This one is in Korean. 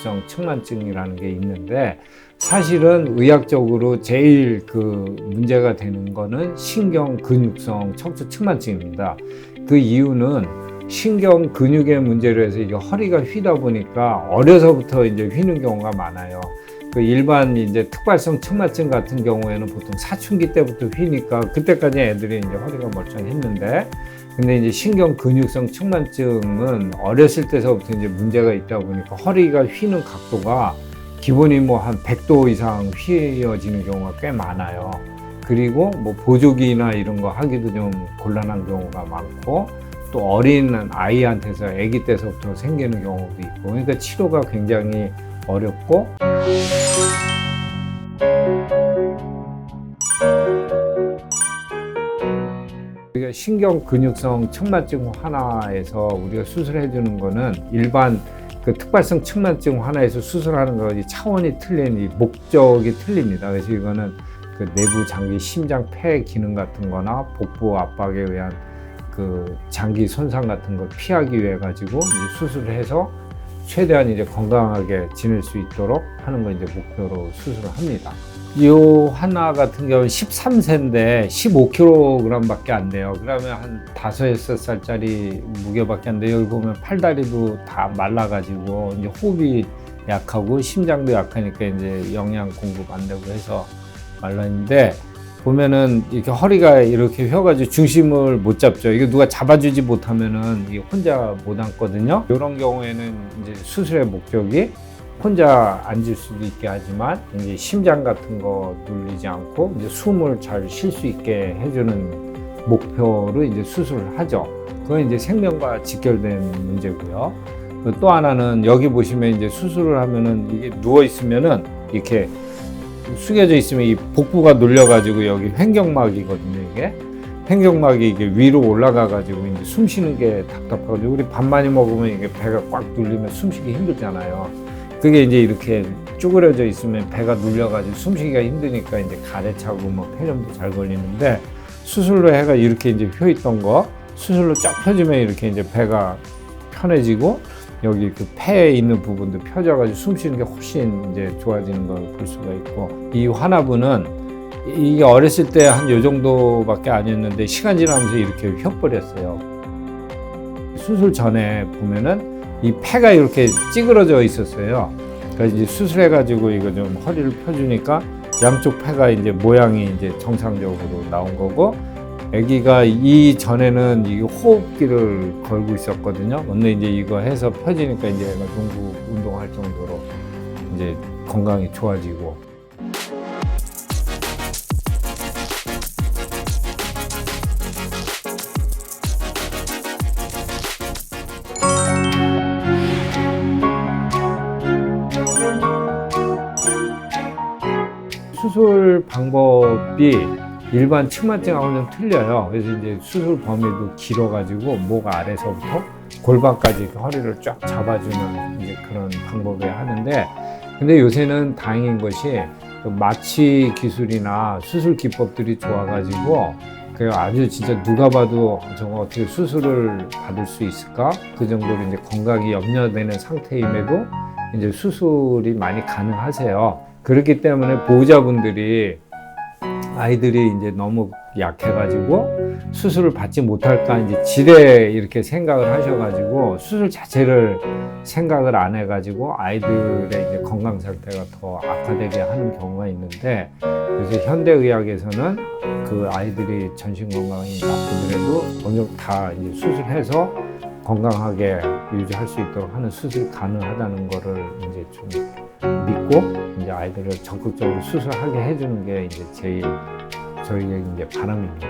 근육성 측만증이라는 게 있는데, 사실은 의학적으로 제일 그 문제가 되는 거는 신경 근육성 척추 측만증입니다. 그 이유는 신경 근육의 문제로 해서 이게 허리가 휘다 보니까 어려서부터 이제 휘는 경우가 많아요. 그 일반 이제 특발성 측만증 같은 경우에는 보통 사춘기 때부터 휘니까 그때까지 애들이 이제 허리가 멀쩡했는데, 근데 이제 신경 근육성 측만증은 어렸을 때서부터 이제 문제가 있다 보니까 허리가 휘는 각도가 기본이 뭐 한 100도 이상 휘어지는 경우가 꽤 많아요. 그리고 뭐 보조기나 이런 거 하기도 좀 곤란한 경우가 많고, 또 어린 아이한테서 아기 때서부터 생기는 경우도 있고, 그러니까 치료가 굉장히 어렵고, 우리가 신경 근육성 측만증 환아에서 우리가 수술해 주는 거는 일반 그 특발성 측만증 환아에서 수술하는 거지 차원이 틀린 이 목적이 틀립니다. 그래서 이거는 그 내부 장기 심장 폐 기능 같은 거나 복부 압박에 의한 그 장기 손상 같은 걸 피하기 위해 가지고 이제 수술을 해서 최대한 이제 건강하게 지낼 수 있도록 하는 걸 이제 목표로 수술을 합니다. 이 하나 같은 경우는 13세인데 15kg밖에 안 돼요. 그러면 한 5~6살짜리 무게밖에 안 돼요. 여기 보면 팔다리도 다 말라가지고 이제 호흡이 약하고 심장도 약하니까 이제 영양 공급 안 되고 해서 말라있는데, 보면은 이렇게 허리가 이렇게 휘어가지고 중심을 못 잡죠. 이거 누가 잡아주지 못하면은 이게 혼자 못 앉거든요. 이런 경우에는 이제 수술의 목적이 혼자 앉을 수도 있게 하지만 이제 심장 같은 거 눌리지 않고 이제 숨을 잘 쉴 수 있게 해주는 목표로 이제 수술을 하죠. 그건 이제 생명과 직결된 문제고요. 또 하나는 여기 보시면 이제 수술을 하면은 이게 누워 있으면은 이렇게 숙여져 있으면 이 복부가 눌려가지고 여기 횡격막이거든요. 이게 횡격막이 이게 위로 올라가가지고 이제 숨 쉬는 게 답답하고, 우리 밥 많이 먹으면 이게 배가 꽉 눌리면 숨쉬기 힘들잖아요. 그게 이제 이렇게 쭈그려져 있으면 배가 눌려가지고 숨쉬기가 힘드니까 이제 가래 차고 뭐 폐렴도 잘 걸리는데, 수술로 해가 이렇게 이제 휘어 있던 거 수술로 쫙 펴주면 이렇게 이제 배가 편해지고 여기 그 폐에 있는 부분도 펴져가지고 숨 쉬는 게 훨씬 이제 좋아지는 걸 볼 수가 있고, 이 환아부는 이게 어렸을 때 한 요 정도밖에 아니었는데 시간 지나면서 이렇게 휘어버렸어요. 수술 전에 보면은 이 폐가 이렇게 찌그러져 있었어요. 그래서 이제 수술해가지고 이거 좀 허리를 펴주니까 양쪽 폐가 이제 모양이 이제 정상적으로 나온 거고, 아기가 이 전에는 이 호흡기를 걸고 있었거든요. 근데 이제 이거 해서 펴지니까 이제 애가 농구 운동할 정도로 이제 건강이 좋아지고. 수술 방법이 일반 측만증하고는 틀려요. 그래서 이제 수술 범위도 길어가지고 목 아래서부터 골반까지 허리를 쫙 잡아주는 이제 그런 방법에 하는데, 근데 요새는 다행인 것이 마취 기술이나 수술 기법들이 좋아가지고 그 아주 진짜 누가 봐도 저거 어떻게 수술을 받을 수 있을까? 그 정도로 이제 건강이 염려되는 상태임에도 이제 수술이 많이 가능하세요. 그렇기 때문에 보호자분들이 아이들이 이제 너무 약해가지고 수술을 받지 못할까 이제 지레 이렇게 생각을 하셔가지고 수술 자체를 생각을 안 해가지고 아이들의 이제 건강 상태가 더 악화되게 하는 경우가 있는데, 그래서 현대의학에서는 그 아이들이 전신 건강이 나쁘더라도 어느 정도 다 이제 수술해서 건강하게 유지할 수 있도록 하는 수술이 가능하다는 거를 이제 좀 믿고 이제 아이들을 적극적으로 수술하게 해주는 게 이제 제일 저희의 이제 바람입니다.